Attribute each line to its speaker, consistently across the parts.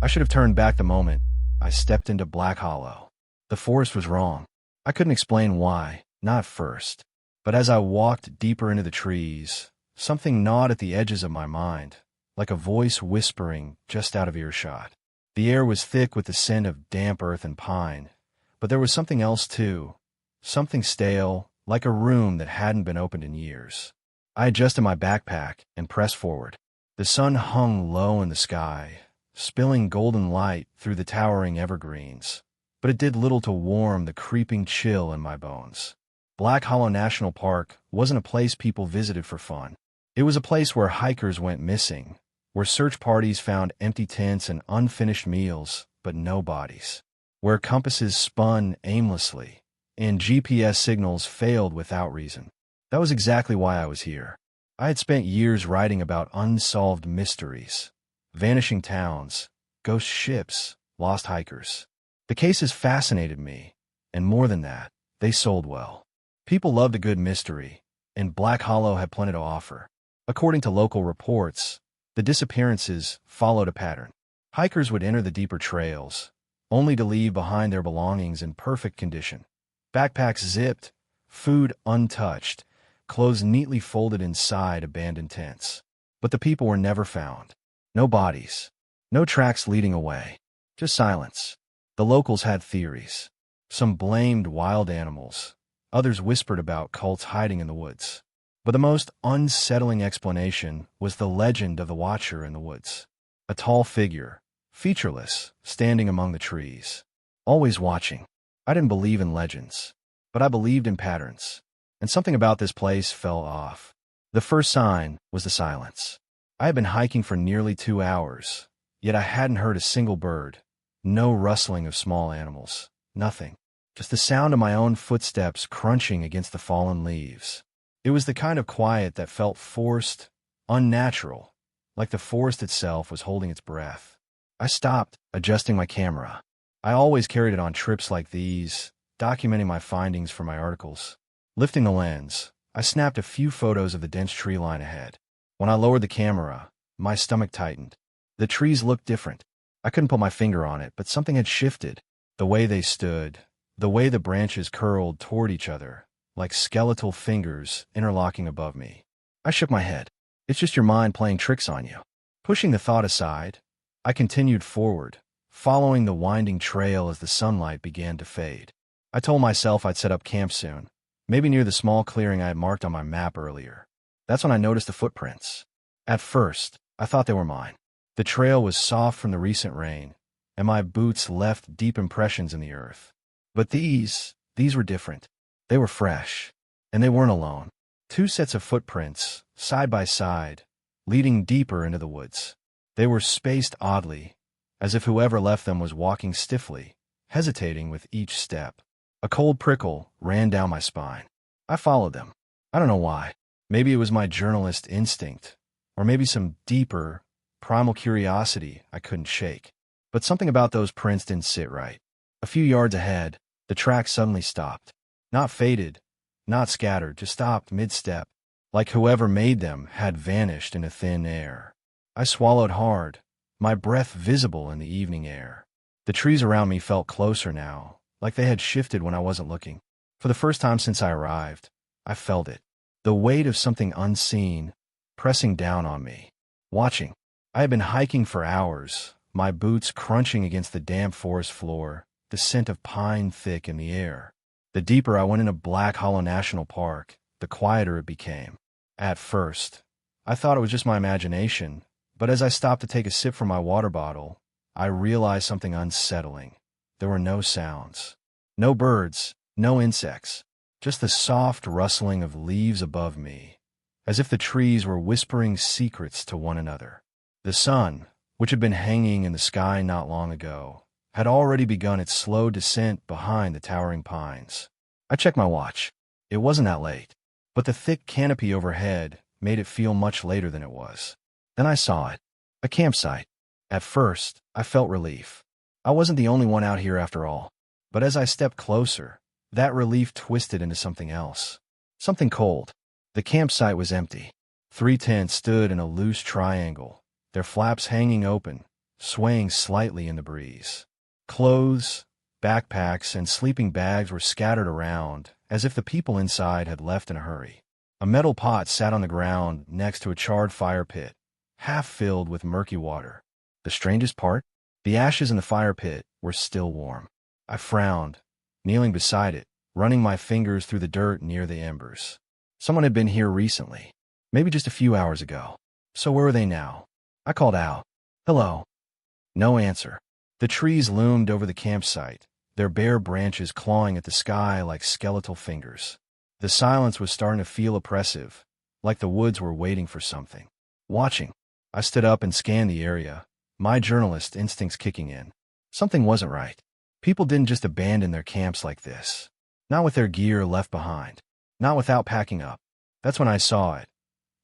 Speaker 1: I should have turned back the moment I stepped into Black Hollow. The forest was wrong. I couldn't explain why, not at first. But as I walked deeper into the trees, something gnawed at the edges of my mind, like a voice whispering just out of earshot. The air was thick with the scent of damp earth and pine, but there was something else too, something stale, like a room that hadn't been opened in years. I adjusted my backpack and pressed forward. The sun hung low in the sky, spilling golden light through the towering evergreens, but it did little to warm the creeping chill in my bones. Black Hollow National Park wasn't a place people visited for fun. It was a place where hikers went missing, where search parties found empty tents and unfinished meals, but no bodies, where compasses spun aimlessly and GPS signals failed without reason. That was exactly why I was here. I had spent years writing about unsolved mysteries, vanishing towns, ghost ships, lost hikers. The cases fascinated me, and more than that, they sold well. People loved a good mystery, and Black Hollow had plenty to offer. According to local reports, the disappearances followed a pattern. Hikers would enter the deeper trails, only to leave behind their belongings in perfect condition. Backpacks zipped, food untouched, clothes neatly folded inside abandoned tents. But the people were never found. No bodies, no tracks leading away, just silence. The locals had theories. Some blamed wild animals. Others whispered about cults hiding in the woods. But the most unsettling explanation was the legend of the Watcher in the woods. A tall figure, featureless, standing among the trees, always watching. I didn't believe in legends, but I believed in patterns, and something about this place fell off. The first sign was the silence. I had been hiking for nearly 2 hours, yet I hadn't heard a single bird, no rustling of small animals, nothing, just the sound of my own footsteps crunching against the fallen leaves. It was the kind of quiet that felt forced, unnatural, like the forest itself was holding its breath. I stopped, adjusting my camera. I always carried it on trips like these, documenting my findings for my articles. Lifting the lens, I snapped a few photos of the dense tree line ahead. When I lowered the camera, my stomach tightened. The trees looked different. I couldn't put my finger on it, but something had shifted. The way they stood, the way the branches curled toward each other, like skeletal fingers interlocking above me. I shook my head. It's just your mind playing tricks on you. Pushing the thought aside, I continued forward, following the winding trail as the sunlight began to fade. I told myself I'd set up camp soon, maybe near the small clearing I had marked on my map earlier. That's when I noticed the footprints. At first, I thought they were mine. The trail was soft from the recent rain, and my boots left deep impressions in the earth. But these were different. They were fresh, and they weren't alone. 2 sets of footprints, side by side, leading deeper into the woods. They were spaced oddly, as if whoever left them was walking stiffly, hesitating with each step. A cold prickle ran down my spine. I followed them. I don't know why. Maybe it was my journalist instinct, or maybe some deeper, primal curiosity I couldn't shake. But something about those prints didn't sit right. A few yards ahead, the track suddenly stopped. Not faded, not scattered, just stopped mid-step, like whoever made them had vanished into thin air. I swallowed hard, my breath visible in the evening air. The trees around me felt closer now, like they had shifted when I wasn't looking. For the first time since I arrived, I felt it. The weight of something unseen, pressing down on me. Watching. I had been hiking for hours, my boots crunching against the damp forest floor, the scent of pine thick in the air. The deeper I went into Black Hollow National Park, the quieter it became. At first, I thought it was just my imagination, but as I stopped to take a sip from my water bottle, I realized something unsettling. There were no sounds. No birds, no insects, just the soft rustling of leaves above me, as if the trees were whispering secrets to one another. The sun, which had been hanging in the sky not long ago, had already begun its slow descent behind the towering pines. I checked my watch. It wasn't that late, but the thick canopy overhead made it feel much later than it was. Then I saw it. A campsite. At first, I felt relief. I wasn't the only one out here after all. But as I stepped closer, that relief twisted into something else. Something cold. The campsite was empty. 3 tents stood in a loose triangle, their flaps hanging open, swaying slightly in the breeze. Clothes, backpacks, and sleeping bags were scattered around, as if the people inside had left in a hurry. A metal pot sat on the ground next to a charred fire pit, half filled with murky water. The strangest part? The ashes in the fire pit were still warm. I frowned, kneeling beside it, running my fingers through the dirt near the embers. Someone had been here recently, maybe just a few hours ago. So where were they now? I called out, "Hello." No answer. The trees loomed over the campsite, their bare branches clawing at the sky like skeletal fingers. The silence was starting to feel oppressive, like the woods were waiting for something. Watching, I stood up and scanned the area, my journalist instincts kicking in. Something wasn't right. People didn't just abandon their camps like this. Not with their gear left behind. Not without packing up. That's when I saw it.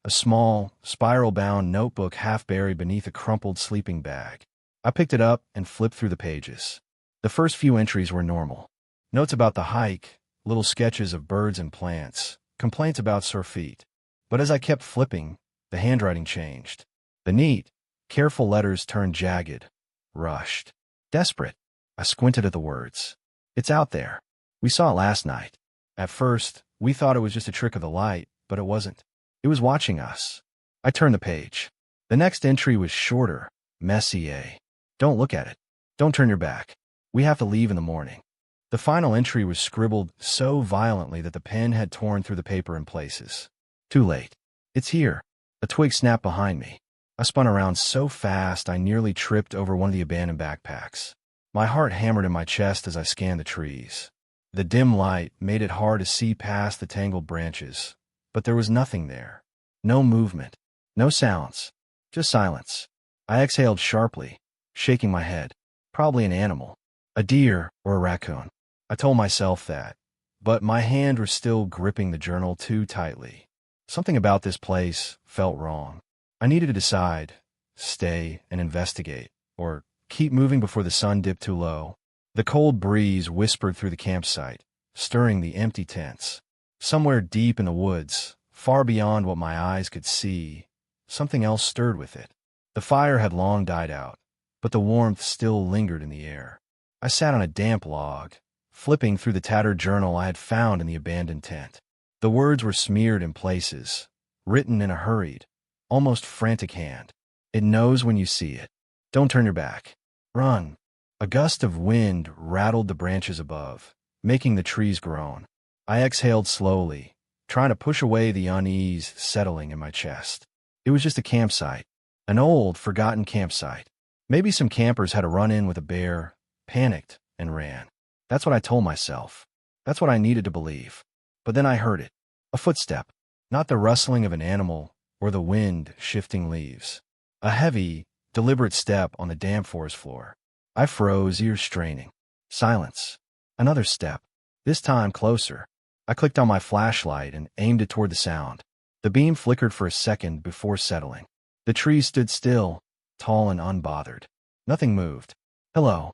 Speaker 1: A small, spiral-bound notebook half buried beneath a crumpled sleeping bag. I picked it up and flipped through the pages. The first few entries were normal. Notes about the hike, little sketches of birds and plants, complaints about sore feet. But as I kept flipping, the handwriting changed. The neat, careful letters turned jagged, rushed, desperate. I squinted at the words. "It's out there. We saw it last night. At first, we thought it was just a trick of the light, but it wasn't. It was watching us." I turned the page. The next entry was shorter, messier. "Don't look at it. Don't turn your back. We have to leave in the morning." The final entry was scribbled so violently that the pen had torn through the paper in places. "Too late. It's here." A twig snapped behind me. I spun around so fast I nearly tripped over one of the abandoned backpacks. My heart hammered in my chest as I scanned the trees. The dim light made it hard to see past the tangled branches, but there was nothing there. No movement. No sounds. Just silence. I exhaled sharply, shaking my head. Probably an animal. A deer or a raccoon. I told myself that, but my hand was still gripping the journal too tightly. Something about this place felt wrong. I needed to decide, stay and investigate, or keep moving before the sun dipped too low. The cold breeze whispered through the campsite, stirring the empty tents. Somewhere deep in the woods, far beyond what my eyes could see, something else stirred with it. The fire had long died out, but the warmth still lingered in the air. I sat on a damp log, flipping through the tattered journal I had found in the abandoned tent. The words were smeared in places, written in a hurried, almost frantic hand. "It knows when you see it. Don't turn your back. Run." A gust of wind rattled the branches above, making the trees groan. I exhaled slowly, trying to push away the unease settling in my chest. It was just a campsite, an old, forgotten campsite. Maybe some campers had a run-in with a bear, panicked, and ran. That's what I told myself. That's what I needed to believe. But then I heard it. A footstep. Not the rustling of an animal or the wind shifting leaves. A heavy, deliberate step on the damp forest floor. I froze, ears straining. Silence. Another step. This time closer. I clicked on my flashlight and aimed it toward the sound. The beam flickered for a second before settling. The trees stood still, tall and unbothered. Nothing moved. "Hello."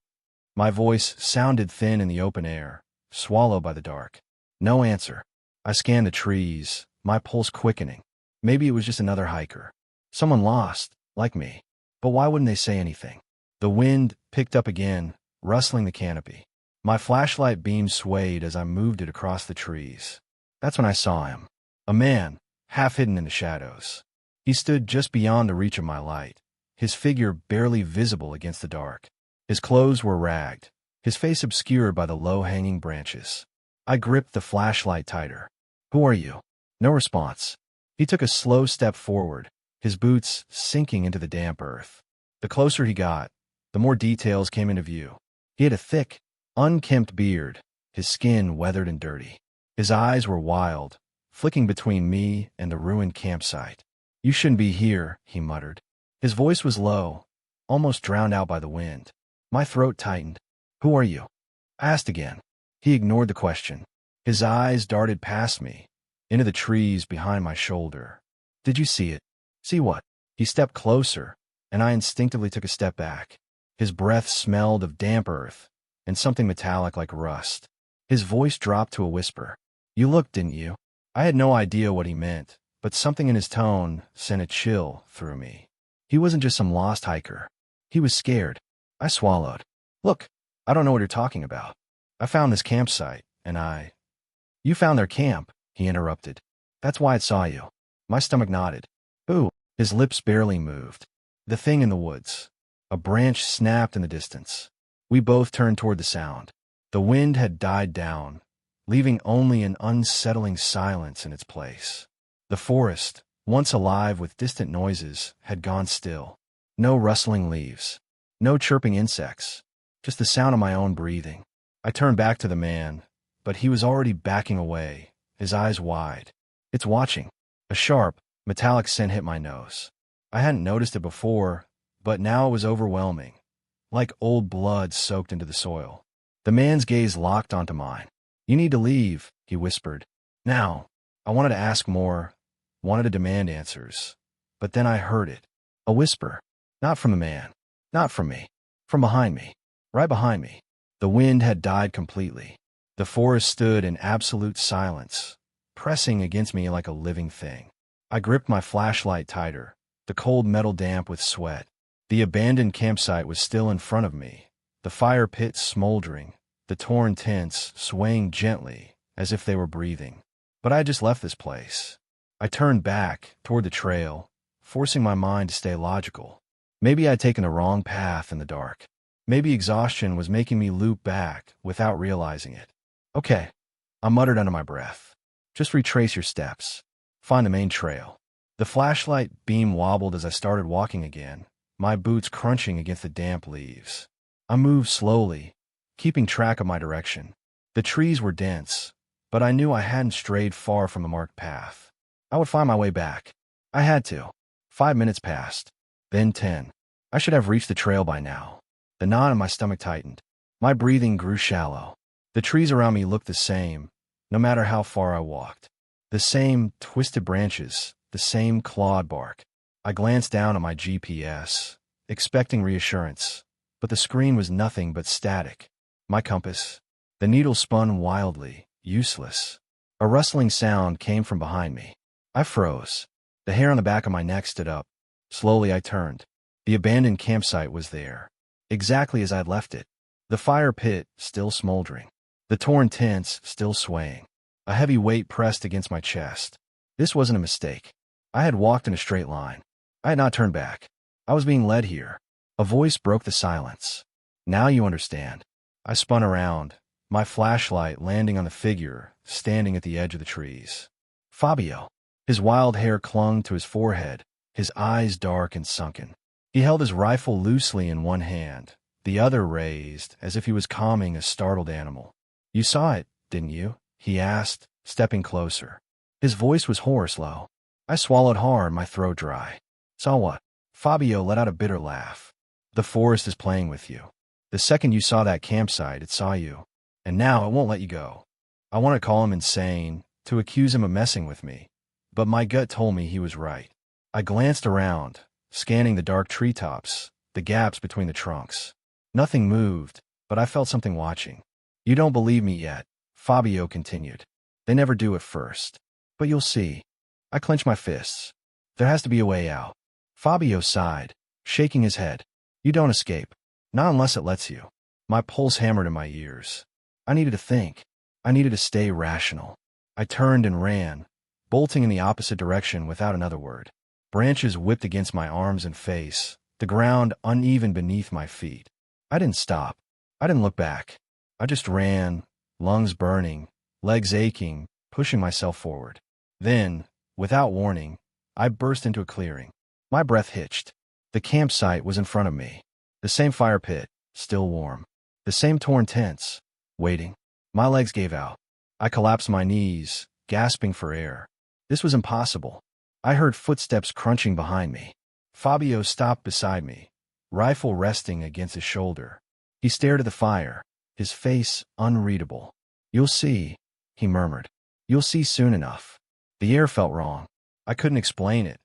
Speaker 1: My voice sounded thin in the open air, swallowed by the dark. No answer. I scanned the trees, my pulse quickening. Maybe it was just another hiker. Someone lost, like me. But why wouldn't they say anything? The wind picked up again, rustling the canopy. My flashlight beam swayed as I moved it across the trees. That's when I saw him. A man, half hidden in the shadows. He stood just beyond the reach of my light, his figure barely visible against the dark. His clothes were ragged, his face obscured by the low-hanging branches. I gripped the flashlight tighter. "Who are you?" No response. He took a slow step forward, his boots sinking into the damp earth. The closer he got, the more details came into view. He had a thick, unkempt beard, his skin weathered and dirty. His eyes were wild, flicking between me and the ruined campsite. "You shouldn't be here," he muttered. His voice was low, almost drowned out by the wind. My throat tightened. "Who are you?" I asked again. He ignored the question. His eyes darted past me, into the trees behind my shoulder. "Did you see it?" "See what?" He stepped closer, and I instinctively took a step back. His breath smelled of damp earth and something metallic like rust. His voice dropped to a whisper. "You looked, didn't you?" I had no idea what he meant, but something in his tone sent a chill through me. He wasn't just some lost hiker. He was scared. I swallowed. Look, I don't know what you're talking about. I found this campsite, and You found their camp, he interrupted. That's why it saw you. My stomach nodded. Ooh, his lips barely moved. The thing in the woods. A branch snapped in the distance. We both turned toward the sound. The wind had died down, leaving only an unsettling silence in its place. The forest, once alive with distant noises, had gone still. No rustling leaves. No chirping insects. Just the sound of my own breathing. I turned back to the man, but he was already backing away, his eyes wide. It's watching. A sharp, metallic scent hit my nose. I hadn't noticed it before, but now it was overwhelming, like old blood soaked into the soil. The man's gaze locked onto mine. You need to leave, he whispered. Now. I wanted to ask more, wanted to demand answers. But then I heard it. A whisper. Not from the man. Not from me. From behind me. Right behind me. The wind had died completely. The forest stood in absolute silence, pressing against me like a living thing. I gripped my flashlight tighter, the cold metal damp with sweat. The abandoned campsite was still in front of me, the fire pit smoldering, the torn tents swaying gently as if they were breathing. But I had just left this place. I turned back toward the trail, forcing my mind to stay logical. Maybe I'd taken the wrong path in the dark. Maybe exhaustion was making me loop back without realizing it. Okay, I muttered under my breath. Just retrace your steps. Find the main trail. The flashlight beam wobbled as I started walking again, my boots crunching against the damp leaves. I moved slowly, keeping track of my direction. The trees were dense, but I knew I hadn't strayed far from the marked path. I would find my way back. I had to. 5 minutes passed. Then 10. I should have reached the trail by now. The knot in my stomach tightened. My breathing grew shallow. The trees around me looked the same, no matter how far I walked. The same twisted branches, the same clawed bark. I glanced down at my GPS, expecting reassurance, but the screen was nothing but static. My compass. The needle spun wildly, useless. A rustling sound came from behind me. I froze. The hair on the back of my neck stood up. Slowly I turned. The abandoned campsite was there, exactly as I'd left it. The fire pit still smoldering. The torn tents still swaying. A heavy weight pressed against my chest. This wasn't a mistake. I had walked in a straight line. I had not turned back. I was being led here. A voice broke the silence. Now you understand. I spun around, my flashlight landing on the figure standing at the edge of the trees. Fabio. His wild hair clung to his forehead, his eyes dark and sunken. He held his rifle loosely in one hand, the other raised as if he was calming a startled animal. You saw it, didn't you? He asked, stepping closer. His voice was hoarse, low. I swallowed hard, my throat dry. Saw what? Fabio let out a bitter laugh. The forest is playing with you. The second you saw that campsite, it saw you. And now it won't let you go. I want to call him insane, to accuse him of messing with me. But my gut told me he was right. I glanced around, scanning the dark treetops, the gaps between the trunks. Nothing moved, but I felt something watching. You don't believe me yet, Fabio continued. They never do at first. But you'll see. I clenched my fists. There has to be a way out. Fabio sighed, shaking his head. You don't escape. Not unless it lets you. My pulse hammered in my ears. I needed to think. I needed to stay rational. I turned and ran, bolting in the opposite direction without another word. Branches whipped against my arms and face, the ground uneven beneath my feet. I didn't stop. I didn't look back. I just ran, lungs burning, legs aching, pushing myself forward. Then, without warning, I burst into a clearing. My breath hitched. The campsite was in front of me. The same fire pit, still warm. The same torn tents, waiting. My legs gave out. I collapsed my knees, gasping for air. This was impossible. I heard footsteps crunching behind me. Fabio stopped beside me, rifle resting against his shoulder. He stared at the fire, his face unreadable. You'll see, he murmured. You'll see soon enough. The air felt wrong. I couldn't explain it,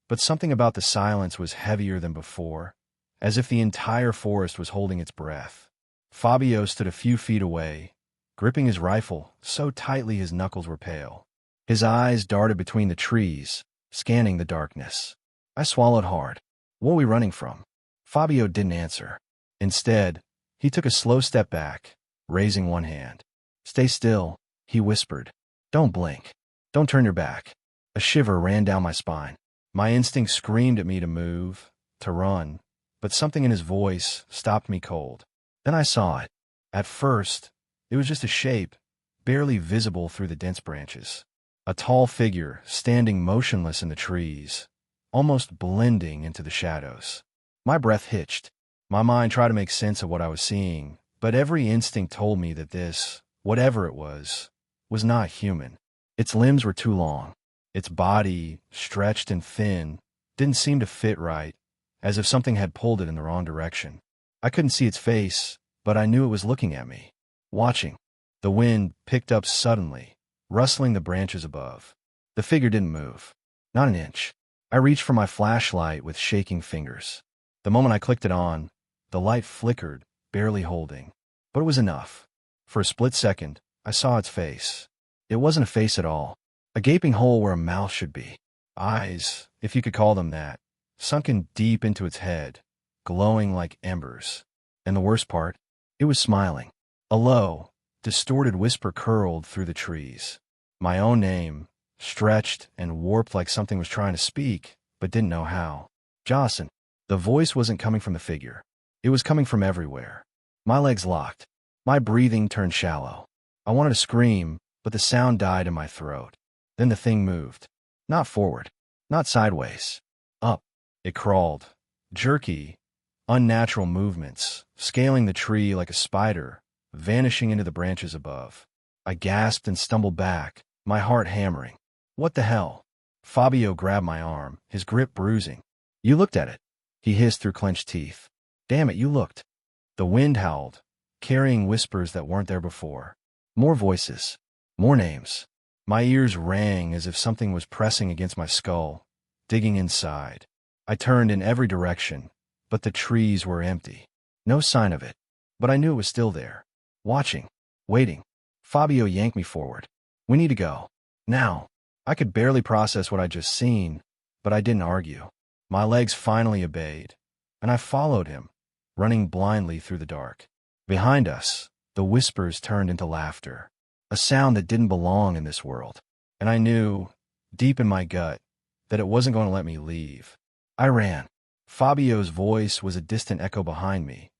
Speaker 1: but something about the silence was heavier than before, as if the entire forest was holding its breath. Fabio stood a few feet away, gripping his rifle so tightly his knuckles were pale. His eyes darted between the trees, scanning the darkness. I swallowed hard. What were we running from? Fabio didn't answer. Instead, he took a slow step back, raising one hand. "Stay still," he whispered. "Don't blink. Don't turn your back." A shiver ran down my spine. My instinct screamed at me to move, to run, but something in his voice stopped me cold. Then I saw it. At first, it was just a shape, barely visible through the dense branches. A tall figure standing motionless in the trees, almost blending into the shadows. My breath hitched. My mind tried to make sense of what I was seeing, but every instinct told me that this, whatever it was not human. Its limbs were too long. Its body, stretched and thin, didn't seem to fit right, as if something had pulled it in the wrong direction. I couldn't see its face, but I knew it was looking at me, watching. The wind picked up suddenly, rustling the branches above. The figure didn't move. Not an inch. I reached for my flashlight with shaking fingers. The moment I clicked it on, the light flickered, barely holding. But it was enough. For a split second, I saw its face. It wasn't a face at all. A gaping hole where a mouth should be. Eyes, if you could call them that, sunken deep into its head, glowing like embers. And the worst part, it was smiling. A low, distorted whisper curled through the trees. My own name, stretched and warped like something was trying to speak, but didn't know how. "Jocelyn." The voice wasn't coming from the figure. It was coming from everywhere. My legs locked. My breathing turned shallow. I wanted to scream, but the sound died in my throat. Then the thing moved. Not forward. Not sideways. Up. It crawled. Jerky, unnatural movements, scaling the tree like a spider, vanishing into the branches above. I gasped and stumbled back, my heart hammering. "What the hell?" Fabio grabbed my arm, his grip bruising. "You looked at it," he hissed through clenched teeth. "Damn it, you looked." The wind howled, carrying whispers that weren't there before. More voices. More names. My ears rang as if something was pressing against my skull, digging inside. I turned in every direction, but the trees were empty. No sign of it. But I knew it was still there. Watching. Waiting. Fabio yanked me forward. "We need to go. Now." I could barely process what I'd just seen, but I didn't argue. My legs finally obeyed, and I followed him, running blindly through the dark. Behind us, the whispers turned into laughter, a sound that didn't belong in this world. And I knew, deep in my gut, that it wasn't going to let me leave. I ran. Fabio's voice was a distant echo behind me,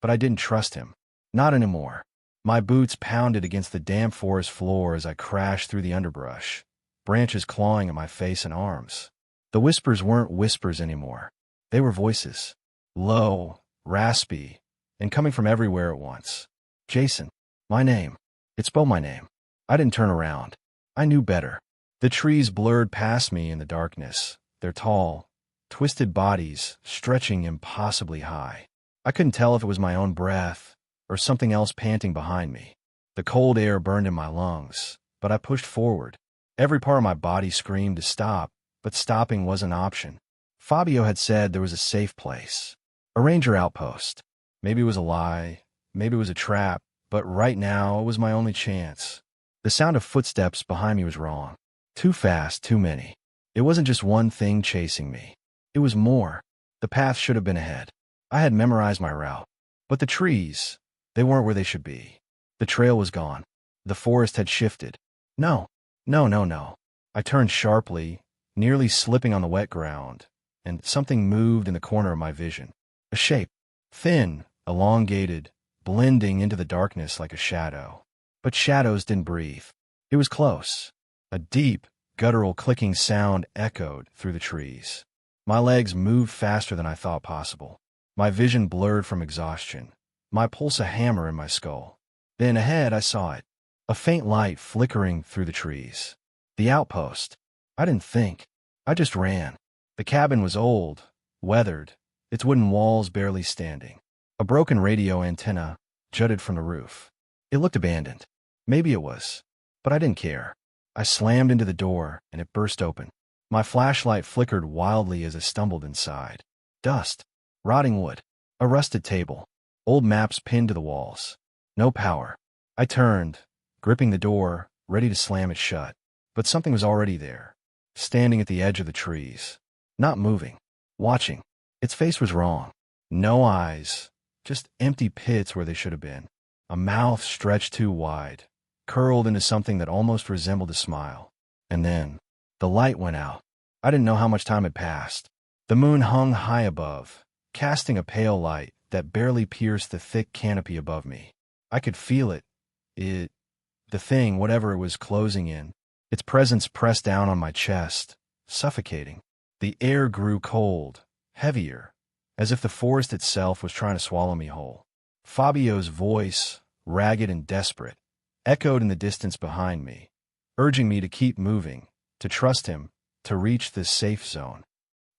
Speaker 1: but I didn't trust him. Not anymore. My boots pounded against the damp forest floor as I crashed through the underbrush, branches clawing at my face and arms. The whispers weren't whispers anymore. They were voices. Low, raspy, and coming from everywhere at once. "Jason." My name. It spelled my name. I didn't turn around. I knew better. The trees blurred past me in the darkness, their tall, twisted bodies stretching impossibly high. I couldn't tell if it was my own breath or something else panting behind me. The cold air burned in my lungs, but I pushed forward. Every part of my body screamed to stop, but stopping was an option. Fabio had said there was a safe place. A ranger outpost. Maybe it was a lie, maybe it was a trap, but right now it was my only chance. The sound of footsteps behind me was wrong. Too fast, too many. It wasn't just one thing chasing me. It was more. The path should have been ahead. I had memorized my route. But the trees, they weren't where they should be. The trail was gone. The forest had shifted. No. No. I turned sharply, nearly slipping on the wet ground, and something moved in the corner of my vision. A shape. Thin, elongated, blending into the darkness like a shadow. But shadows didn't breathe. It was close. A deep, guttural clicking sound echoed through the trees. My legs moved faster than I thought possible. My vision blurred from exhaustion, my pulse a hammer in my skull. Then ahead I saw it, a faint light flickering through the trees. The outpost. I didn't think. I just ran. The cabin was old, weathered, its wooden walls barely standing. A broken radio antenna jutted from the roof. It looked abandoned. Maybe it was, but I didn't care. I slammed into the door, and it burst open. My flashlight flickered wildly as I stumbled inside. Dust. Rotting wood. A rusted table. Old maps pinned to the walls. No power. I turned, gripping the door, ready to slam it shut. But something was already there, standing at the edge of the trees. Not moving. Watching. Its face was wrong. No eyes, just empty pits where they should have been. A mouth stretched too wide, curled into something that almost resembled a smile. And then, the light went out. I didn't know how much time had passed. The moon hung high above, casting a pale light that barely pierced the thick canopy above me. I could feel it. The thing, whatever it was closing in, its presence pressed down on my chest, suffocating. The air grew cold, heavier, as if the forest itself was trying to swallow me whole. Fabio's voice, ragged and desperate, echoed in the distance behind me, urging me to keep moving, to trust him, to reach this safe zone.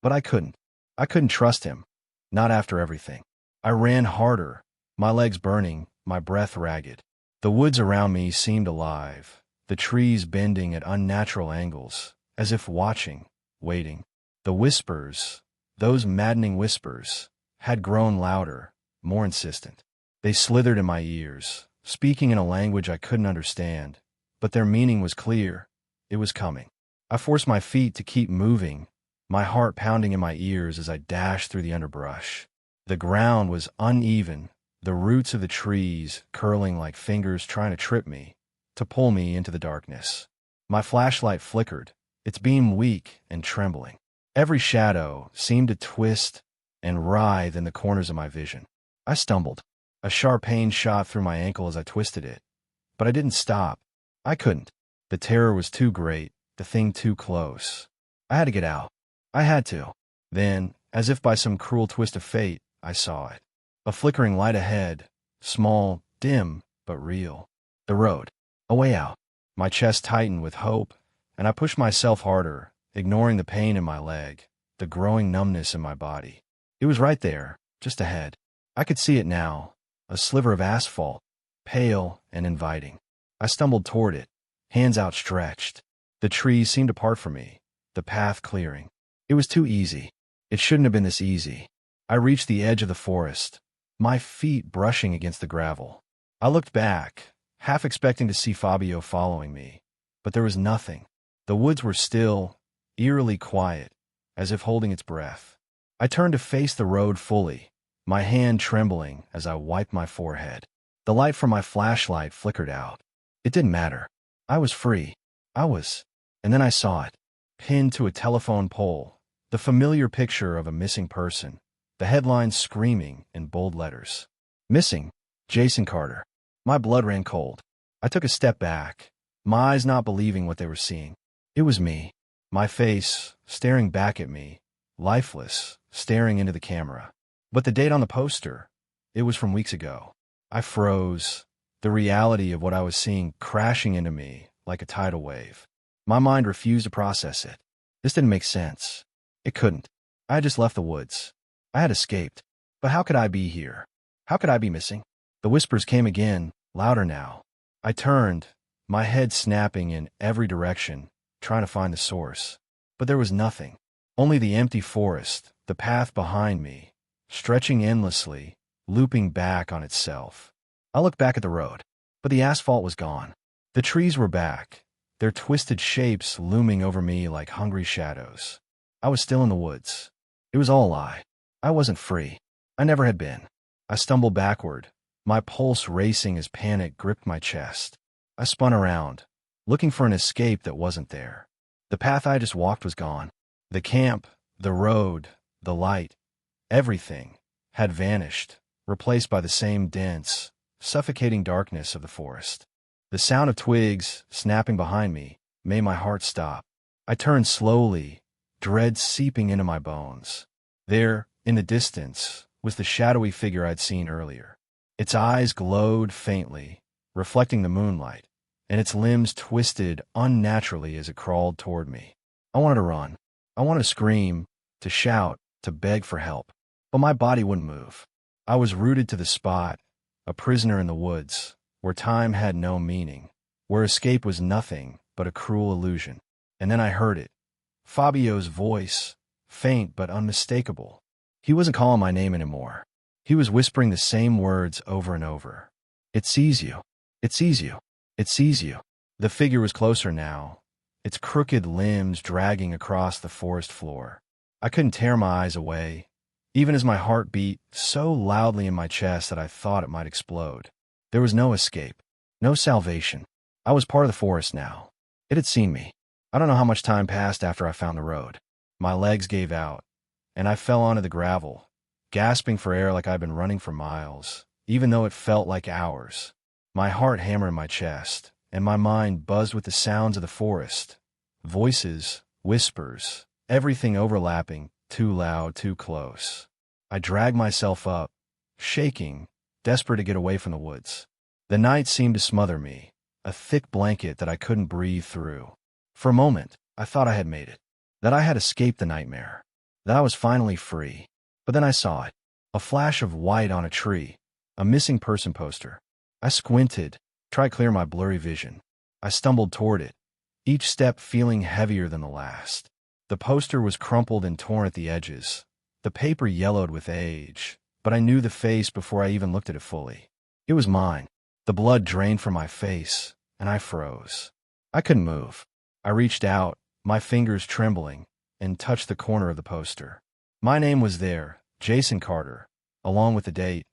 Speaker 1: But I couldn't. I couldn't trust him. Not after everything. I ran harder, my legs burning, my breath ragged. The woods around me seemed alive, the trees bending at unnatural angles, as if watching, waiting. The whispers, those maddening whispers, had grown louder, more insistent. They slithered in my ears, speaking in a language I couldn't understand, but their meaning was clear. It was coming. I forced my feet to keep moving, my heart pounding in my ears as I dashed through the underbrush. The ground was uneven, the roots of the trees curling like fingers trying to trip me, to pull me into the darkness. My flashlight flickered, its beam weak and trembling. Every shadow seemed to twist and writhe in the corners of my vision. I stumbled. A sharp pain shot through my ankle as I twisted it. But I didn't stop. I couldn't. The terror was too great, the thing too close. I had to get out. I had to. Then, as if by some cruel twist of fate, I saw it. A flickering light ahead, small, dim, but real. The road. A way out. My chest tightened with hope, and I pushed myself harder, ignoring the pain in my leg, the growing numbness in my body. It was right there, just ahead. I could see it now, a sliver of asphalt, pale and inviting. I stumbled toward it, hands outstretched. The trees seemed to part from me, the path clearing. It was too easy. It shouldn't have been this easy. I reached the edge of the forest, my feet brushing against the gravel. I looked back, half expecting to see Fabio following me, but there was nothing. The woods were still, eerily quiet, as if holding its breath. I turned to face the road fully, my hand trembling as I wiped my forehead. The light from my flashlight flickered out. It didn't matter. I was free. And then I saw it, pinned to a telephone pole, the familiar picture of a missing person, the headline screaming in bold letters. Missing, Jason Carter. My blood ran cold. I took a step back, my eyes not believing what they were seeing. It was me, my face staring back at me, lifeless, staring into the camera. But the date on the poster, it was from weeks ago. I froze, the reality of what I was seeing crashing into me like a tidal wave. My mind refused to process it. This didn't make sense. It couldn't. I had just left the woods. I had escaped. But how could I be here? How could I be missing? The whispers came again, louder now. I turned, my head snapping in every direction, trying to find the source. But there was nothing. Only the empty forest, the path behind me, stretching endlessly, looping back on itself. I looked back at the road, but the asphalt was gone. The trees were back, their twisted shapes looming over me like hungry shadows. I was still in the woods. It was all a lie. I wasn't free. I never had been. I stumbled backward, my pulse racing as panic gripped my chest. I spun around, looking for an escape that wasn't there. The path I just walked was gone. The camp, the road, the light, everything had vanished, replaced by the same dense, suffocating darkness of the forest. The sound of twigs snapping behind me made my heart stop. I turned slowly, dread seeping into my bones. There, in the distance, was the shadowy figure I'd seen earlier. Its eyes glowed faintly, reflecting the moonlight, and its limbs twisted unnaturally as it crawled toward me. I wanted to run. I wanted to scream, to shout, to beg for help. But my body wouldn't move. I was rooted to the spot, a prisoner in the woods, where time had no meaning, where escape was nothing but a cruel illusion. And then I heard it. Fabio's voice, faint but unmistakable. He wasn't calling my name anymore. He was whispering the same words over and over. It sees you. It sees you. It sees you. The figure was closer now, its crooked limbs dragging across the forest floor. I couldn't tear my eyes away. even as my heart beat so loudly in my chest that I thought it might explode. There was no escape, no salvation. I was part of the forest now. It had seen me. I don't know how much time passed after I found the road. My legs gave out, and I fell onto the gravel, gasping for air like I'd been running for miles, even though it felt like hours. My heart hammered in my chest, and my mind buzzed with the sounds of the forest. Voices, whispers, everything overlapping, too loud, too close. I dragged myself up, shaking, desperate to get away from the woods. The night seemed to smother me, a thick blanket that I couldn't breathe through. For a moment, I thought I had made it, that I had escaped the nightmare, that I was finally free. But then I saw it, a flash of white on a tree, a missing person poster. I squinted, tried to clear my blurry vision. I stumbled toward it, each step feeling heavier than the last. The poster was crumpled and torn at the edges. The paper yellowed with age, but I knew the face before I even looked at it fully. It was mine. The blood drained from my face, and I froze. I couldn't move. I reached out, my fingers trembling, and touched the corner of the poster. My name was there, Jason Carter, along with the date,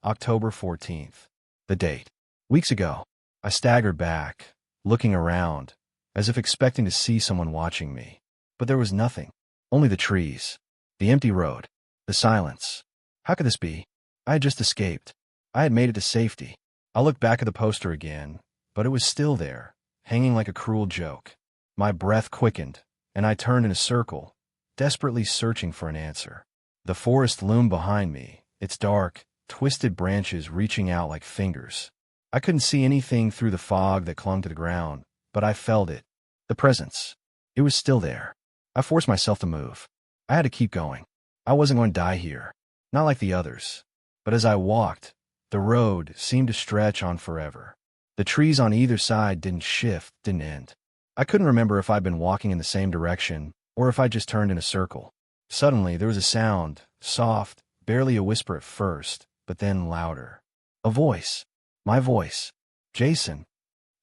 Speaker 1: October 14th. The date. Weeks ago. I staggered back, looking around, as if expecting to see someone watching me. But there was nothing. Only the trees, the empty road, the silence. How could this be? I had just escaped. I had made it to safety. I looked back at the poster again, but it was still there, hanging like a cruel joke. My breath quickened, and I turned in a circle, desperately searching for an answer. The forest loomed behind me, its dark, twisted branches reaching out like fingers. I couldn't see anything through the fog that clung to the ground, but I felt it. The presence. It was still there. I forced myself to move. I had to keep going. I wasn't going to die here. Not like the others. But as I walked, the road seemed to stretch on forever. The trees on either side didn't shift, didn't end. I couldn't remember if I'd been walking in the same direction, or if I just turned in a circle. Suddenly, there was a sound, soft, barely a whisper at first, but then louder. A voice. My voice. Jason.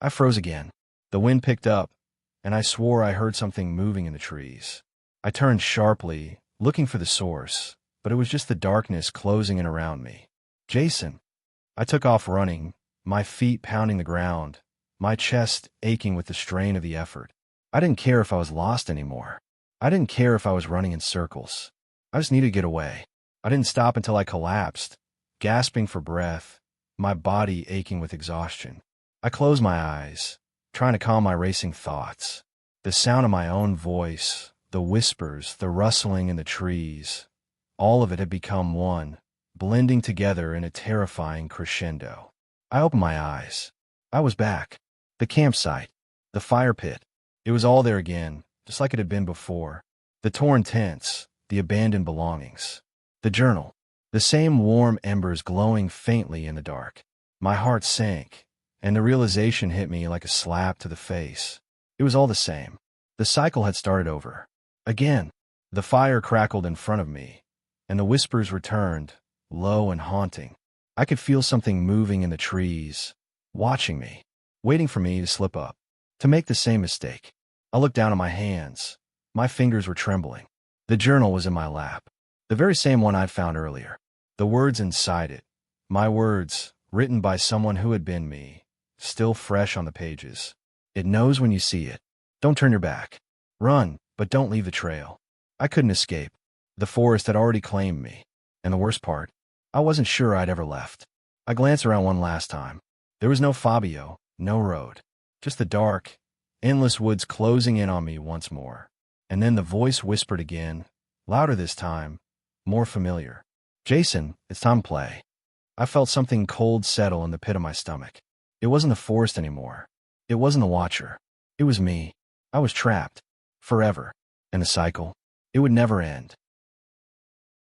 Speaker 1: I froze again. The wind picked up, and I swore I heard something moving in the trees. I turned sharply, looking for the source, but it was just the darkness closing in around me. Jason. I took off running, my feet pounding the ground, my chest aching with the strain of the effort. I didn't care if I was lost anymore. I didn't care if I was running in circles. I just needed to get away. I didn't stop until I collapsed, gasping for breath, my body aching with exhaustion. I closed my eyes, trying to calm my racing thoughts. The sound of my own voice, the whispers, the rustling in the trees, all of it had become one, blending together in a terrifying crescendo. I opened my eyes. I was back. The campsite. The fire pit. It was all there again, just like it had been before. The torn tents, the abandoned belongings. The journal. The same warm embers glowing faintly in the dark. My heart sank, and the realization hit me like a slap to the face. It was all the same. The cycle had started over. Again. The fire crackled in front of me, and the whispers returned, low and haunting. I could feel something moving in the trees, watching me, waiting for me to slip up, to make the same mistake. I looked down at my hands. My fingers were trembling. The journal was in my lap, the very same one I'd found earlier. The words inside it, my words, written by someone who had been me, still fresh on the pages. It knows when you see it. Don't turn your back. Run, but don't leave the trail. I couldn't escape. The forest had already claimed me. And the worst part, I wasn't sure I'd ever left. I glanced around one last time. There was no Fabio, no road. Just the dark, endless woods closing in on me once more. And then the voice whispered again, louder this time, more familiar. Jason, it's time to play. I felt something cold settle in the pit of my stomach. It wasn't the forest anymore. It wasn't the watcher. It was me. I was trapped. Forever. And the cycle. It would never end.